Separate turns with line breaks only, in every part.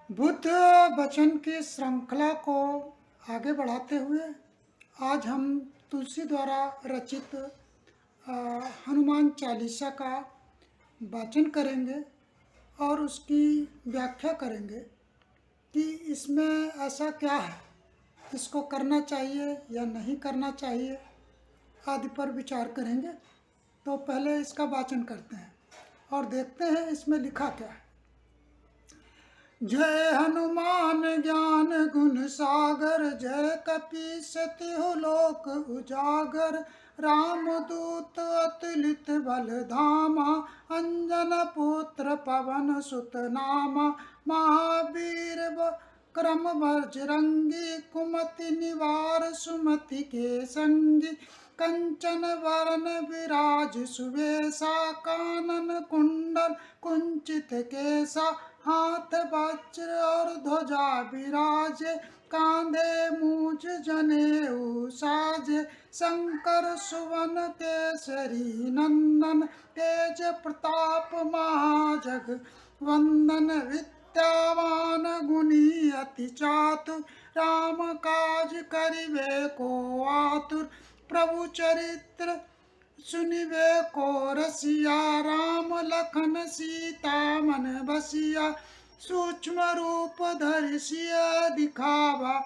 बुद्ध वचन की श्रृंखला को आगे बढ़ाते हुए आज हम तुलसी द्वारा रचित हनुमान चालीसा का वाचन करेंगे और उसकी व्याख्या करेंगे कि इसमें ऐसा क्या है, इसको करना चाहिए या नहीं करना चाहिए आदि पर विचार करेंगे। तो पहले इसका वाचन करते हैं और देखते हैं इसमें लिखा क्या है। जय हनुमान ज्ञान गुण सागर, जय कपीस तिहु लोक उजागर। राम दूत अतुलित बल धामा, अंजन पुत्र पवन सुत नामा। महावीर क्रम बजरंगी, कुमति निवार सुमति के संगी। कंचन वरण विराज सुवेशा, कानन कुंडल कुंचित केसा। हाथ वज्र और ध्वजा विराजे, कांधे मूज जनेऊ साजे। शंकर सुवन केसरी नंदन, तेज प्रताप महाजग वंदन। विद्यावान गुणी अति चातुर, राम काज करिबे को आतुर। प्रभु चरित्र सुनिबे को रसिया, राम लखन सीता मन बसिया। सूक्ष्म रूप धरि सिया दिखावा,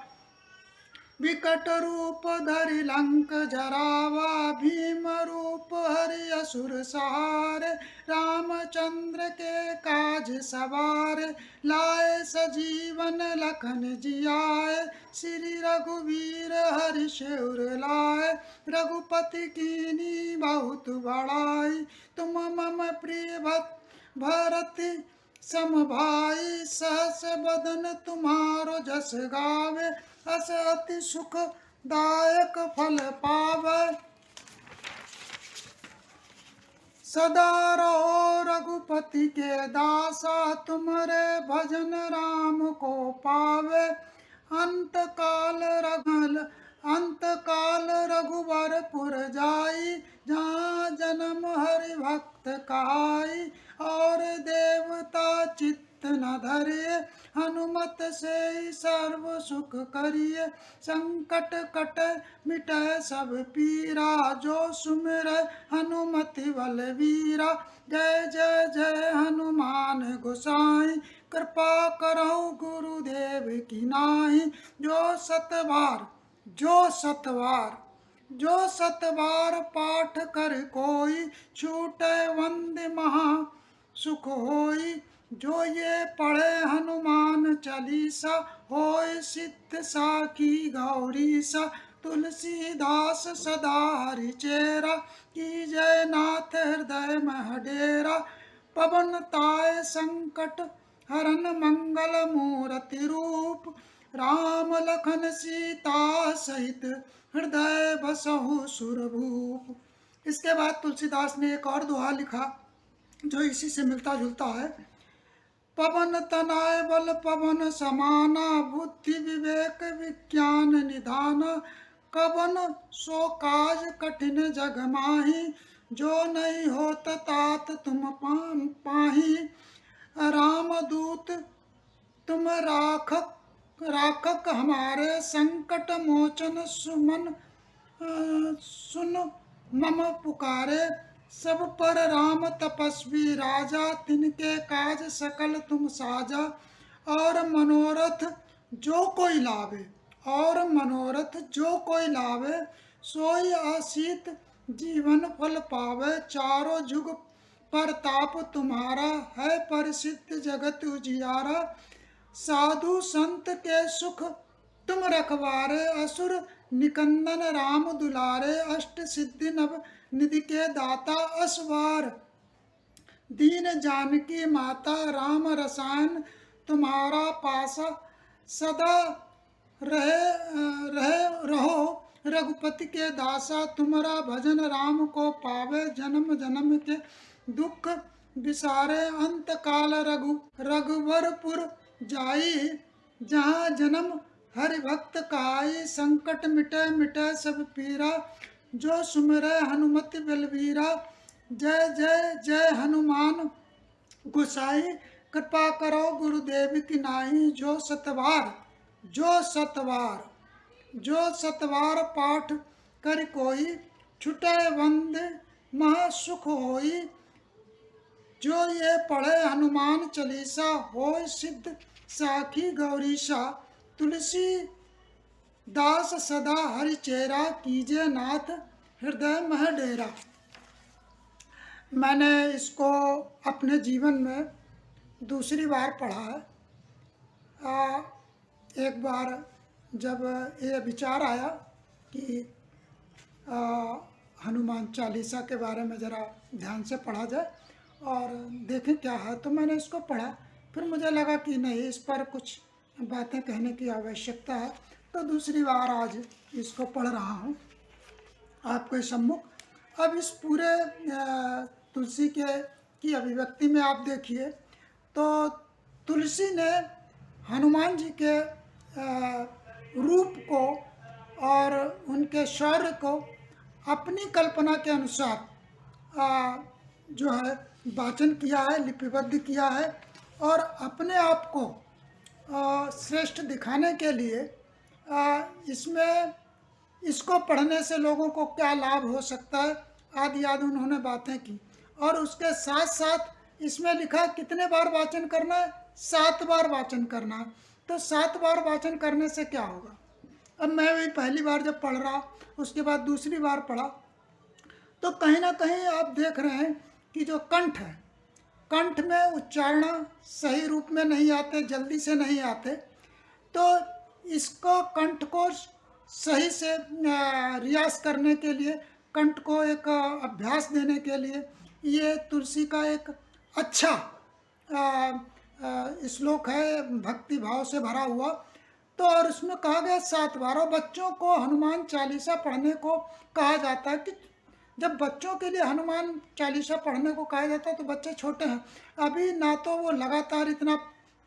विकट रूप धरि लंक जरावा। भीम रूप हरि असुर सहारे, रामचंद्र के काज सवारे। लाए सजीवन लखन जियाए, श्री रघुवीर हरि शिवर लाए। रघुपति कीनी बहुत बड़ाई, तुम मम प्रिय भरति सम भाई। सहस बदन तुम्हारो जस गावे, अस अति सुखदायक फल पावे। सदा रहो रघुपति के दासा, तुम्हारे भजन राम को पावे। अंत काल रघुवरपुर जाई, जहाँ जन्म हरि भक्त कहाई। और देवता चित्त न धरे, हनुमत से सर्व सुख करिए। संकट कटे मिटे सब पीरा, जो सुमिरै हनुमति बलवीरा। जय जय जय हनुमान गोसाई, कृपा करहु गुरुदेव की नाई। जो सतवार पाठ कर कोई, छूटे वंदे महा सुख होई। जो ये पढ़े हनुमान चालीसा, होय सिद्ध साखी गौरी सा। तुलसीदास सदा हरिचेरा, की जय नाथ हृदय मह डेरा। पवन ताय संकट हरन मंगल मूर्ति रूप, राम लखन सीता सहित हृदय बसहु सुरभूप। इसके बाद तुलसीदास ने एक और दोहा लिखा जो इसी से मिलता जुलता है। पवन तनय बल पवन समाना, बुद्धि विवेक विज्ञान निधान। कवन सो काज कठिन जग माही, जो नहीं होत तात तुम पाही। राम दूत तुम राखक हमारे, संकट मोचन सुन मम पुकारे। सब पर राम तपस्वी राजा, तिनके काज सकल तुम साजा। और मनोरथ जो कोई लावे, सोई आशीत जीवन फल पावे। चारों जुग परताप तुम्हारा, है परिसिद्ध जगत उजियारा। साधु संत के सुख तुम रखवारे, असुर निकंदन राम दुलारे। अष्ट सिद्धि नव निधि के दाता, असवार दीन जानकी माता। राम रसायन तुम्हारा पासा, सदा रहो रघुपति के दासा। तुम्हारा भजन राम को पावे, जन्म जन्म के दुख विसारे। अंत काल रघुवरपुर जाई, जहाँ जन्म हरि भक्त कहाई। संकट मिटे मिटे सब पीरा, जो सुमिरै हनुमति बलवीरा। जय जय जय हनुमान गोसाई, कृपा करो गुरुदेव की नाई, जो सतवार पाठ कर कोई, छुटे बंद महा सुख होई। जो ये पढ़े हनुमान चालीसा, होय सिद्ध साखी गौरीशा। तुलसी दास सदा हरि चेरा, कीजे नाथ हृदय मह डेरा। मैंने इसको अपने जीवन में दूसरी बार पढ़ा है। एक बार जब ये विचार आया कि हनुमान चालीसा के बारे में ज़रा ध्यान से पढ़ा जाए और देखें क्या है, तो मैंने इसको पढ़ा। फिर मुझे लगा कि नहीं, इस पर कुछ बातें कहने की आवश्यकता है, तो दूसरी बार आज इसको पढ़ रहा हूँ आपके सम्मुख। अब इस पूरे तुलसी की अभिव्यक्ति में आप देखिए, तो तुलसी ने हनुमान जी के रूप को और उनके शौर्य को अपनी कल्पना के अनुसार जो है वाचन किया है, लिपिबद्ध किया है, और अपने आप को श्रेष्ठ दिखाने के लिए इसमें इसको पढ़ने से लोगों को क्या लाभ हो सकता है आदि आदि उन्होंने बातें की। और उसके साथ साथ इसमें लिखा कितने बार वाचन करना है, 7 बार वाचन करना है। तो 7 बार वाचन करने से क्या होगा। अब मैं वही पहली बार जब पढ़ रहा, उसके बाद दूसरी बार पढ़ा, तो कहीं ना कहीं आप देख रहे हैं कि जो कंठ है, कंठ में उच्चारण सही रूप में नहीं आते, जल्दी से नहीं आते। तो इसको कंठ को सही से रियाज करने के लिए, कंठ को एक अभ्यास देने के लिए ये तुलसी का एक अच्छा श्लोक है, भक्ति भाव से भरा हुआ। तो और उसमें कहा गया 7 बार। और बच्चों को हनुमान चालीसा पढ़ने को कहा जाता है कि जब बच्चों के लिए हनुमान चालीसा पढ़ने को कहा जाता है तो बच्चे छोटे हैं, अभी ना तो वो लगातार इतना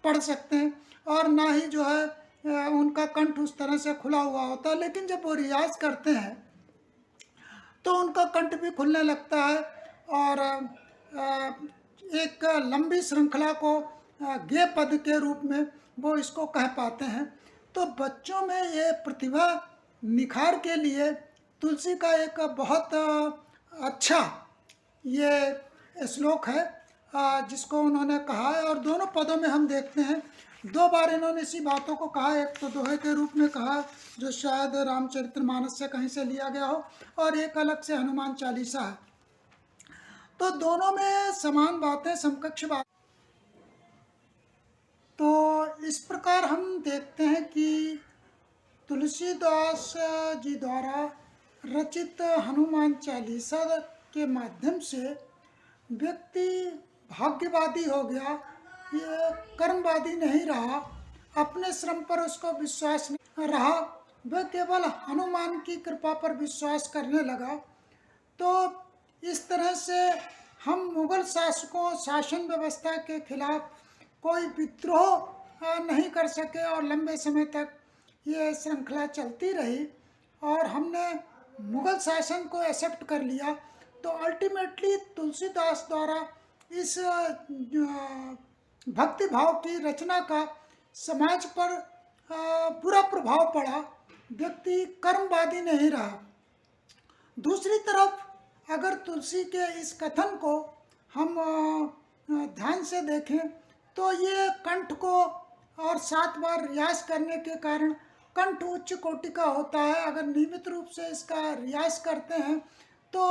पढ़ सकते हैं और ना ही जो है उनका कंठ उस तरह से खुला हुआ होता है। लेकिन जब वो रियाज करते हैं तो उनका कंठ भी खुलने लगता है और एक लंबी श्रृंखला को गे पद के रूप में वो इसको कह पाते हैं। तो बच्चों में ये प्रतिभा निखार के लिए तुलसी का एक बहुत अच्छा ये श्लोक है जिसको उन्होंने कहा है। और दोनों पदों में हम देखते हैं 2 बार इन्होंने इसी बातों को कहा। एक तो दोहे के रूप में कहा जो शायद रामचरितमानस से कहीं से लिया गया हो, और एक अलग से हनुमान चालीसा है। तो दोनों में समान बातें, समकक्ष बात। तो इस प्रकार हम देखते हैं कि तुलसीदास जी द्वारा रचित हनुमान चालीसा के माध्यम से व्यक्ति भाग्यवादी हो गया, ये कर्मवादी नहीं रहा, अपने श्रम पर उसको विश्वास नहीं रहा, वह केवल हनुमान की कृपा पर विश्वास करने लगा। तो इस तरह से हम मुगल शासकों, शासन व्यवस्था के खिलाफ कोई विद्रोह नहीं कर सके और लंबे समय तक ये श्रृंखला चलती रही और हमने मुगल शासन को एक्सेप्ट कर लिया। तो अल्टीमेटली तुलसीदास द्वारा इस भक्ति भाव की रचना का समाज पर बुरा प्रभाव पड़ा, व्यक्ति कर्मवादी नहीं रहा। दूसरी तरफ अगर तुलसी के इस कथन को हम ध्यान से देखें तो ये कंठ को और 7 बार रियाज करने के कारण कंठ उच्च कोटि का होता है। अगर नियमित रूप से इसका रियाज करते हैं तो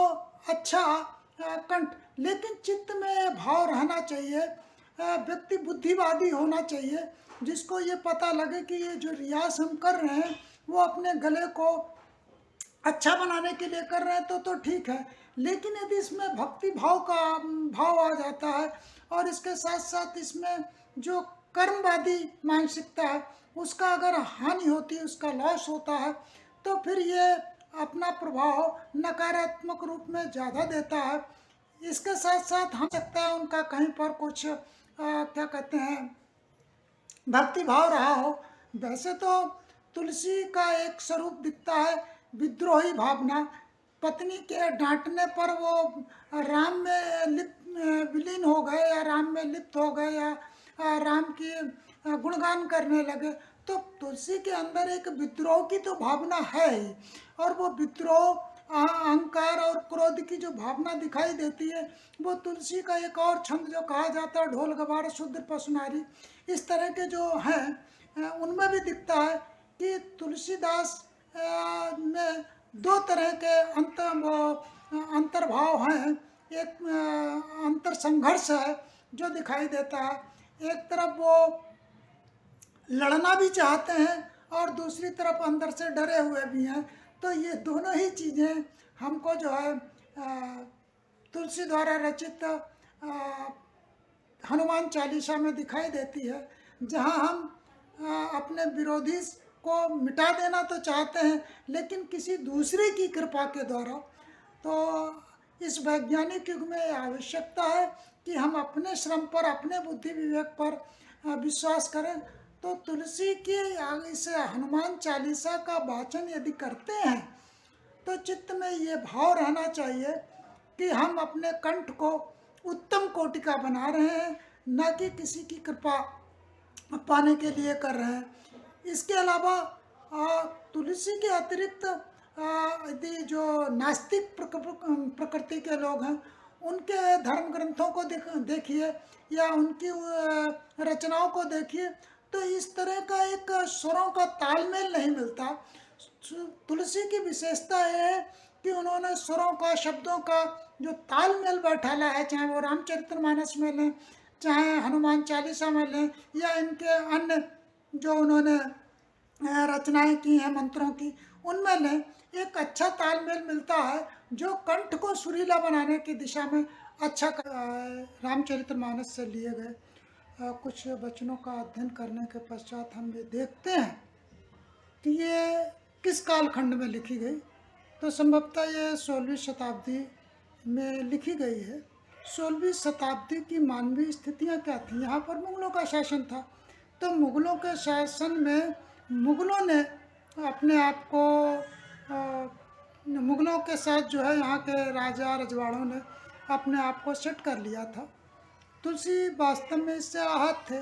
अच्छा कंठ, लेकिन चित्त में भाव रहना चाहिए, व्यक्ति बुद्धिवादी होना चाहिए जिसको ये पता लगे कि ये जो रियाज हम कर रहे हैं वो अपने गले को अच्छा बनाने के लिए कर रहे हैं तो ठीक है। लेकिन यदि इसमें भक्ति भाव का भाव आ जाता है और इसके साथ साथ इसमें जो कर्मवादी मानसिकता है उसका अगर हानि होती है, उसका लॉस होता है, तो फिर ये अपना प्रभाव नकारात्मक रूप में ज़्यादा देता है। इसके साथ साथ हम सकता है उनका कहीं पर कुछ क्या कहते हैं भक्ति भाव रहा हो। वैसे तो तुलसी का एक स्वरूप दिखता है विद्रोही भावना, पत्नी के डांटने पर वो राम में विलीन हो गए या राम में लिप्त हो गए या राम की गुणगान करने लगे। तो तुलसी के अंदर एक विद्रोह की तो भावना है ही, और वो विद्रोह, अहंकार और क्रोध की जो भावना दिखाई देती है, वो तुलसी का एक और छंद जो कहा जाता है, ढोल गवार शूद्र पशुनारी, इस तरह के जो हैं उनमें भी दिखता है कि तुलसीदास में दो तरह के अंतर्भाव हैं। एक अंतर संघर्ष है जो दिखाई देता है। एक तरफ वो लड़ना भी चाहते हैं और दूसरी तरफ अंदर से डरे हुए भी हैं। तो ये दोनों ही चीज़ें हमको जो है तुलसी द्वारा रचित हनुमान चालीसा में दिखाई देती है, जहाँ हम अपने विरोधी को मिटा देना तो चाहते हैं, लेकिन किसी दूसरे की कृपा के द्वारा। तो इस वैज्ञानिक युग में आवश्यकता है कि हम अपने श्रम पर, अपने बुद्धि विवेक पर विश्वास करें। तो तुलसी की इस हनुमान चालीसा का वाचन यदि करते हैं तो चित्त में ये भाव रहना चाहिए कि हम अपने कंठ को उत्तम कोटि का बना रहे हैं, न कि किसी की कृपा पाने के लिए कर रहे हैं। इसके अलावा तुलसी के अतिरिक्त यदि जो नास्तिक प्रकृति के लोग हैं, उनके धर्म ग्रंथों को देखिए या उनकी रचनाओं को देखिए, तो इस तरह का एक स्वरों का तालमेल नहीं मिलता। तुलसी की विशेषता यह है कि उन्होंने स्वरों का, शब्दों का जो तालमेल बैठाला है, चाहे वो रामचरितमानस में लें, चाहे हनुमान चालीसा में लें, या इनके अन्य जो उन्होंने रचनाएं की हैं मंत्रों की, उनमें लें, एक अच्छा तालमेल मिलता है जो कंठ को सुरीला बनाने की दिशा में अच्छा रामचरितमानस से लिए गए कुछ वचनों का अध्ययन करने के पश्चात हम ये देखते हैं कि ये किस कालखंड में लिखी गई। तो संभवतः ये 16वीं शताब्दी में लिखी गई है। 16वीं शताब्दी की मानवीय स्थितियाँ क्या थी? यहाँ पर मुगलों का शासन था। तो मुगलों के शासन में मुगलों ने अपने आप को मुगलों के साथ जो है यहाँ के राजा रजवाड़ों ने अपने आप को सेट कर लिया था। तुलसी वास्तव में इससे आहत थे।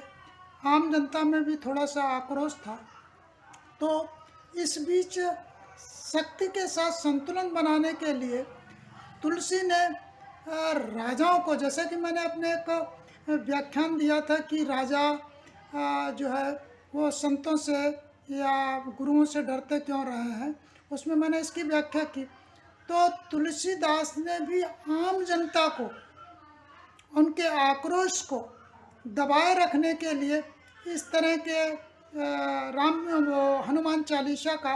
आम जनता में भी थोड़ा सा आक्रोश था। तो इस बीच शक्ति के साथ संतुलन बनाने के लिए तुलसी ने राजाओं को, जैसे कि मैंने अपने एक व्याख्यान दिया था कि राजा जो है वो संतों से या गुरुओं से डरते क्यों रहे हैं, उसमें मैंने इसकी व्याख्या की। तो तुलसीदास ने भी आम जनता को, उनके आक्रोश को दबाए रखने के लिए इस तरह के हनुमान चालीसा का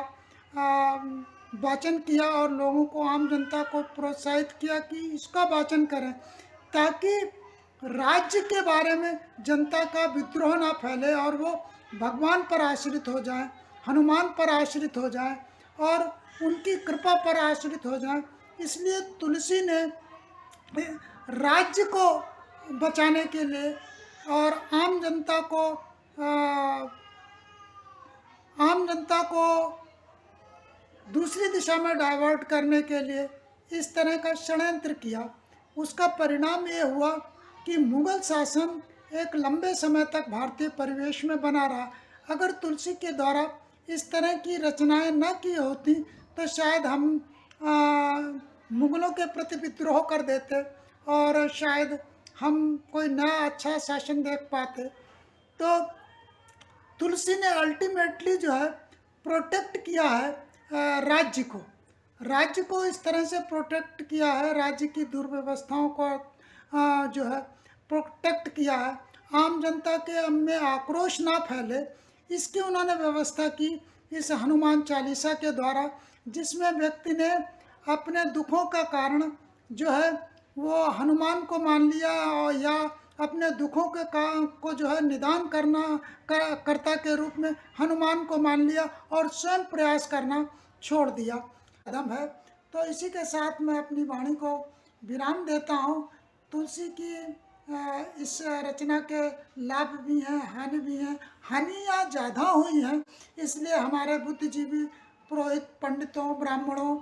वाचन किया और लोगों को, आम जनता को प्रोत्साहित किया कि इसका वाचन करें, ताकि राज्य के बारे में जनता का विद्रोह ना फैले और वो भगवान पर आश्रित हो जाए, हनुमान पर आश्रित हो जाए और उनकी कृपा पर आश्रित हो जाए। इसलिए तुलसी ने राज्य को बचाने के लिए और आम जनता को दूसरी दिशा में डाइवर्ट करने के लिए इस तरह का षड्यंत्र किया। उसका परिणाम ये हुआ कि मुगल शासन एक लंबे समय तक भारतीय परिवेश में बना रहा। अगर तुलसी के द्वारा इस तरह की रचनाएं न की होती तो शायद हम मुगलों के प्रति विद्रोह कर देते और शायद हम कोई नया अच्छा शासन देख पाते। तो तुलसी ने अल्टीमेटली जो है प्रोटेक्ट किया है राज्य को इस तरह से प्रोटेक्ट किया है, राज्य की दुर्व्यवस्थाओं को जो है प्रोटेक्ट किया है, आम जनता के में आक्रोश ना फैले, इसकी उन्होंने व्यवस्था की इस हनुमान चालीसा के द्वारा, जिसमें व्यक्ति ने अपने दुखों का कारण जो है वो हनुमान को मान लिया और या अपने दुखों के को जो है निदान कर्ता के रूप में हनुमान को मान लिया और स्वयं प्रयास करना छोड़ दिया। कदम है। तो इसी के साथ मैं अपनी वाणी को विराम देता हूँ। तुलसी की इस रचना के लाभ भी हैं, हानि भी हैं। हानियाँ ज़्यादा हुई हैं, इसलिए हमारे बुद्धिजीवी, पुरोहित, पंडितों, ब्राह्मणों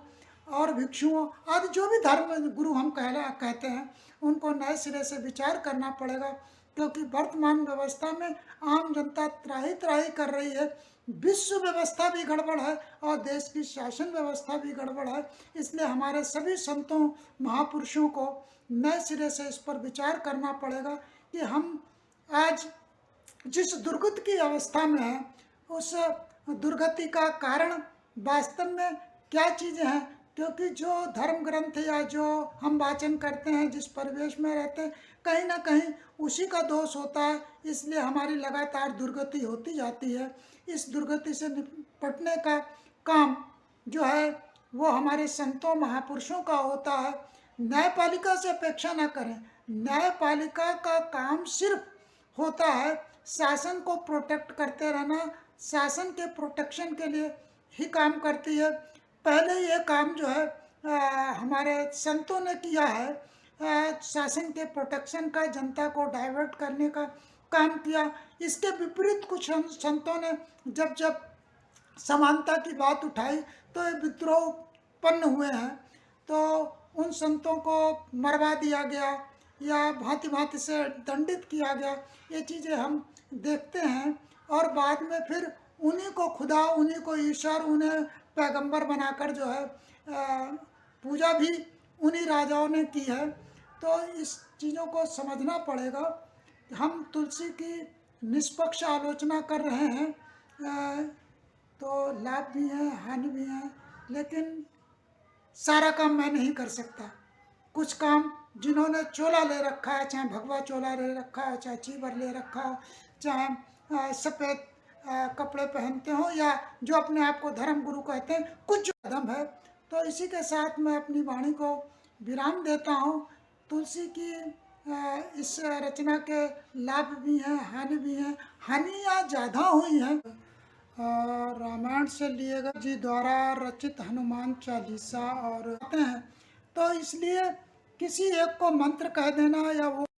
और भिक्षुओं आदि जो भी धर्म गुरु हम कहते हैं, उनको नए सिरे से विचार करना पड़ेगा क्योंकि वर्तमान व्यवस्था में आम जनता त्राही त्राही कर रही है। विश्व व्यवस्था भी गड़बड़ है और देश की शासन व्यवस्था भी गड़बड़ है। इसलिए हमारे सभी संतों महापुरुषों को नए सिरे से इस पर विचार करना पड़ेगा कि हम आज जिस दुर्गति की अवस्था में है, उस दुर्गति का कारण वास्तव में क्या चीज़ें हैं। क्योंकि जो धर्म ग्रंथ या जो हम वाचन करते हैं, जिस परिवेश में रहते हैं, कहीं ना कहीं उसी का दोष होता है। इसलिए हमारी लगातार दुर्गति होती जाती है। इस दुर्गति से निपटने का काम जो है वो हमारे संतों महापुरुषों का होता है। न्यायपालिका से अपेक्षा ना करें। न्यायपालिका का काम सिर्फ होता है शासन को प्रोटेक्ट करते रहना, शासन के प्रोटेक्शन के लिए ही काम करती है। पहले ये काम जो है हमारे संतों ने किया है, शासन के प्रोटेक्शन का, जनता को डाइवर्ट करने का काम किया। इसके विपरीत कुछ संतों ने जब जब समानता की बात उठाई तो ये विद्रोह उत्पन्न हुए हैं। तो उन संतों को मरवा दिया गया या भांति भांति से दंडित किया गया, ये चीज़ें हम देखते हैं। और बाद में फिर उन्हीं को खुदा, उन्हीं को ईश्वर, उन्हें पैगंबर बनाकर जो है पूजा भी उन्हीं राजाओं ने की है। तो इस चीज़ों को समझना पड़ेगा। हम तुलसी की निष्पक्ष आलोचना कर रहे हैं, तो लाभ भी हैं, हानि भी हैं, लेकिन सारा काम मैं नहीं कर सकता। कुछ काम जिन्होंने चोला ले रखा है, चाहे भगवा चोला ले रखा है, चाहे चीवर ले रखा हो, चाहे सफ़ेद कपड़े पहनते हो, या जो अपने आप को धर्म गुरु कहते हैं, कुछ जो कदम है। तो इसी के साथ मैं अपनी वाणी को विराम देता हूँ। तुलसी की इस रचना के लाभ भी हैं, हानि भी हैं। हानियाँ ज़्यादा हुई हैं। रामायण से लिए गए जी द्वारा रचित हनुमान चालीसा और आते हैं, तो इसलिए किसी एक को मंत्र कह देना या वो